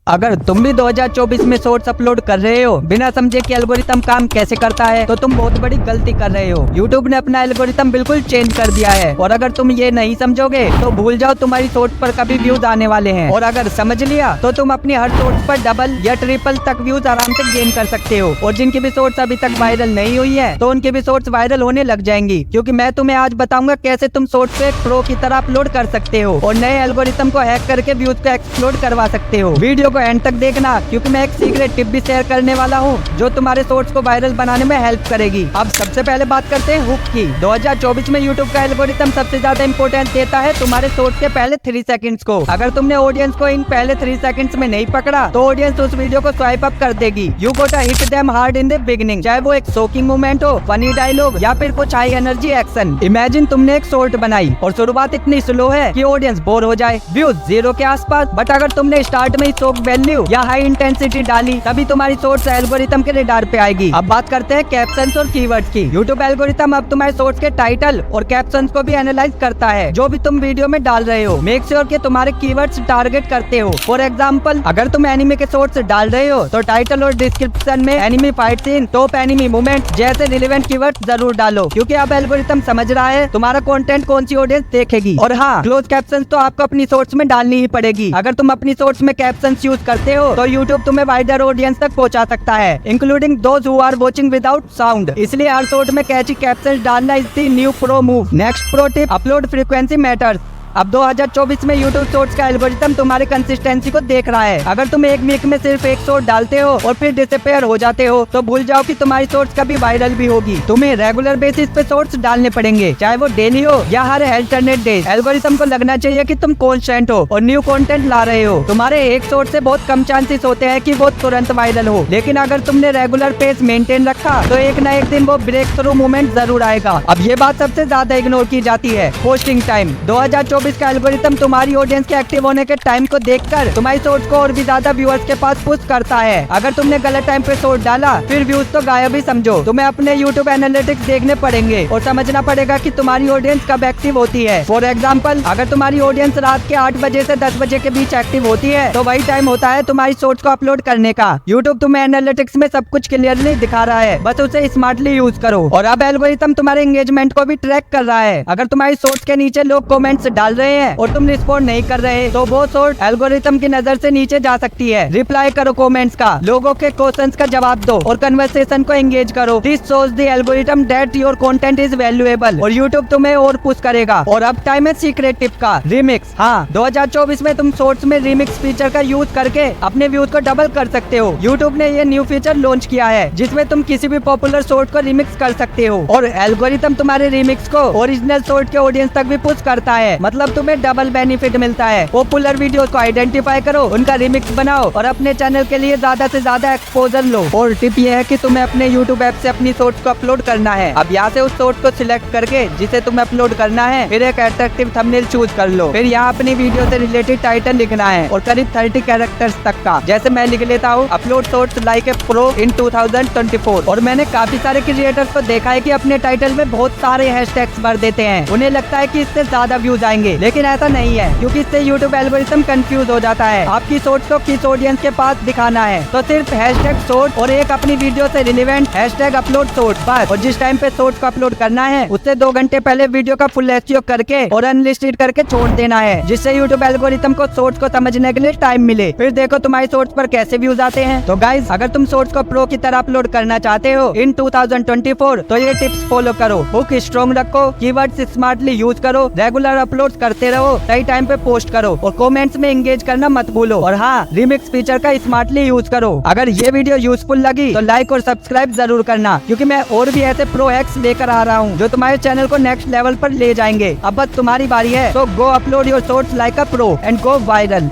अगर तुम भी 2024 में शॉर्ट्स अपलोड कर रहे हो बिना समझे कि एल्गोरिथम काम कैसे करता है तो तुम बहुत बड़ी गलती कर रहे हो। यूट्यूब ने अपना एल्गोरिथम बिल्कुल चेंज कर दिया है और अगर तुम ये नहीं समझोगे तो भूल जाओ तुम्हारी शॉर्ट्स पर कभी व्यूज आने वाले हैं, और अगर समझ लिया तो तुम अपनी हर शॉर्ट्स पर डबल या ट्रिपल तक व्यूज आराम से गेन कर सकते हो। और जिनकी भी शॉर्ट्स अभी तक वायरल नहीं हुई है तो उनकी भी शॉर्ट्स वायरल होने लग जाएंगी, क्योंकि मैं तुम्हें आज बताऊंगा कैसे तुम शॉर्ट्स को एक प्रो की तरह अपलोड कर सकते हो और नए एल्गोरिथम को हैक करके व्यूज को एक्सप्लोड करवा सकते हो। वीडियो को एंड तक देखना, क्योंकि मैं एक सीक्रेट टिप भी शेयर करने वाला हूँ जो तुम्हारे शॉर्ट्स को वायरल बनाने में हेल्प करेगी। अब सबसे पहले बात करते हैं हुक की। 2024 में यूट्यूब का एल्गोरिथम सबसे ज्यादा इंपॉर्टेंस देता है तुम्हारे शॉर्ट्स के पहले 3 सेकंड्स को। अगर तुमने ऑडियंस को इन पहले 3 सेकंड्स में नहीं पकड़ा तो ऑडियंस उस वीडियो को स्वाइप अप कर देगी। You got to hit them hard in the beginning, चाहे वो एक शॉकिंग मोमेंट हो, फनी डायलॉग या फिर कुछ हाई एनर्जी एक्शन। इमेजिन तुमने एक शॉर्ट बनाई और शुरुआत इतनी स्लो है कि ऑडियंस बोर हो जाए, व्यूज 0 के आसपास, बट अगर तुमने स्टार्ट में ही शॉक वैल्यू या हाई इंटेंसिटी डाली तभी तुम्हारी शॉर्ट्स एल्गोरिथम के रडार पे आएगी। अब बात करते हैं कैप्शंस और कीवर्ड्स की। यूट्यूब एल्गोरिथम अब तुम्हारे शॉर्ट्स के टाइटल और कैप्शंस को भी एनालाइज करता है जो भी तुम वीडियो में डाल रहे हो। मेक श्योर कि तुम्हारे कीवर्ड्स टारगेट करते हो। फॉर एग्जांपल, अगर तुम एनिमे के शॉर्ट्स डाल रहे हो तो टाइटल और डिस्क्रिप्शन में anime fight scene, top anime movement जैसे रिलेवेंट कीवर्ड्स जरूर डालो, क्योंकि अब एल्गोरिथम समझ रहा है तुम्हारा कंटेंट कौन सी ऑडियंस देखेगी। और हाँ, क्लोज कैप्शंस तो आपको अपनी शॉर्ट्स में डालनी ही पड़ेगी। अगर तुम अपनी शॉर्ट्स में कैप्शंस यूज करते हो तो यूट्यूब तुम्हें वाइडर ऑडियंस तक पहुंचा सकता है, including those who are watching without sound. इसलिए हर शॉर्ट में कैची कैप्शंस डालना is the new pro move. Next pro tip, upload frequency matters. अब 2024 में यूट्यूब शॉर्ट्स का एल्गोरिथम तुम्हारी कंसिस्टेंसी को देख रहा है। अगर तुम एक वीक में सिर्फ एक शॉर्ट डालते हो और फिर डिसअपीयर हो जाते हो तो भूल जाओ कि तुम्हारी शॉर्ट्स कभी वायरल भी होगी। तुम्हें रेगुलर बेसिस पे शॉर्ट्स डालने पड़ेंगे, चाहे वो डेली हो या हर अल्टरनेट डेज। एल्गोरिथम को लगना चाहिए कि तुम कॉन्स्टेंट हो और न्यू कंटेंट ला रहे हो। तुम्हारे एक शॉर्ट से बहुत कम चांसेस होते हैं कि वो तुरंत वायरल हो, लेकिन अगर तुमने रेगुलर पेस मेंटेन रखा तो एक न एक दिन वो ब्रेक थ्रू मूवमेंट जरूर आएगा। अब ये बात सबसे ज्यादा इग्नोर की जाती है, पोस्टिंग टाइम। 2024 का एल्गोरिथम तुम्हारी ऑडियंस के एक्टिव होने के टाइम को देखकर तुम्हारी शॉर्ट्स को और भी ज्यादा व्यूअर्स के पास पुश करता है। अगर तुमने गलत टाइम पे शॉर्ट डाला फिर व्यूज तो गायब ही समझो। तुम्हें अपने यूट्यूब एनालिटिक्स देखने पड़ेंगे और समझना पड़ेगा कि तुम्हारी ऑडियंस कब एक्टिव होती है। फॉर एग्जाम्पल, अगर तुम्हारी ऑडियंस रात के 8 बजे से 10 बजे के बीच एक्टिव होती है तो वही टाइम होता है तुम्हारी शॉर्ट्स को अपलोड करने का। यूट्यूब तुम्हें एनालिटिक्स में सब कुछ क्लियरली दिखा रहा है, बस उसे स्मार्टली यूज करो। और अब एल्गोरिथम तुम्हारे एंगेजमेंट को भी ट्रैक कर रहा है। अगर तुम्हारी शॉर्ट्स के नीचे लोग कमेंट्स डाल रहे हैं और तुम रिस्पॉन्ड नहीं कर रहे तो वो शॉर्ट एल्गोरिथम की नजर से नीचे जा सकती है। रिप्लाई करो कमेंट्स का, लोगों के क्वेश्चंस का जवाब दो और कन्वर्सेशन को एंगेज करो। This shows the algorithm that your content is valuable और यूट्यूब तुम्हें और पुश करेगा। और अब टाइम है सीक्रेट टिप का, रिमिक्स। हाँ, 2024 में तुम शॉर्ट्स में रिमिक्स फीचर का यूज करके अपने व्यूज को डबल कर सकते हो। यूट्यूब ने ये न्यू फीचर लॉन्च किया है जिसमें तुम किसी भी पॉपुलर शॉर्ट को रिमिक्स कर सकते हो और एल्गोरिथम तुम्हारे रिमिक्स को ओरिजिनल शॉर्ट के ऑडियंस तक भी पुश करता है। मतलब तुम्हें डबल बेनिफिट मिलता है। पॉपुलर वीडियोस को आइडेंटिफाई करो, उनका रिमिक्स बनाओ और अपने चैनल के लिए ज्यादा से ज्यादा एक्सपोजर लो। और टिप ये है कि तुम्हें अपने यूट्यूब ऐप से अपनी शॉर्ट्स को अपलोड करना है। अब यहाँ से उस शॉर्ट को सिलेक्ट करके जिसे तुम्हें अपलोड करना है, फिर एक अट्रैक्टिव थंबनेल चूज कर लो। फिर यहाँ अपनी वीडियो से रिलेटेड टाइटल लिखना है और करीब 30 कैरेक्टर्स तक का। जैसे मैं लिख लेता हूँ, upload shorts like a pro in 2024। और मैंने काफी सारे क्रिएटर्स को देखा है कि अपने टाइटल में बहुत सारे हैशटैग्स भर देते हैं। उन्हें लगता है कि इससे ज्यादा व्यूज आएंगे, लेकिन ऐसा नहीं है, क्योंकि इससे यूट्यूब एल्गोरिथम कंफ्यूज हो जाता है आपकी शॉर्ट्स को किस ऑडियंस के पास दिखाना है। तो सिर्फ हैशटैग शॉर्ट और एक अपनी वीडियो से रिलेवेंट हैशटैग अपलोड शॉर्ट बस। और जिस टाइम पे शॉर्ट्स को अपलोड करना है उससे 2 घंटे पहले वीडियो का फुल एसईओ करके और अनलिस्टेड करके छोड़ देना है, जिससे यूट्यूब एल्गोरिथम को शॉर्ट्स को समझने के लिए टाइम मिले। फिर देखो तुम्हारी शॉर्ट्स पर कैसे व्यूज आते हैं। तो गाइस, अगर तुम शॉर्ट्स को प्रो की तरह अपलोड करना चाहते हो इन 2024 तो ये टिप्स फॉलो करो। हुक स्ट्रॉन्ग रखो, कीवर्ड्स स्मार्टली यूज करो, रेगुलर अपलोड करते रहो, सही टाइम पे पोस्ट करो और कमेंट्स में एंगेज करना मत भूलो। और हाँ, रिमिक्स फीचर का स्मार्टली यूज करो। अगर ये वीडियो यूजफुल लगी तो लाइक और सब्सक्राइब जरूर करना, क्योंकि मैं और भी ऐसे प्रो हैक्स लेकर आ रहा हूँ जो तुम्हारे चैनल को नेक्स्ट लेवल पर ले जाएंगे। अब बस तुम्हारी बारी है, तो go upload your shorts like a pro and go viral.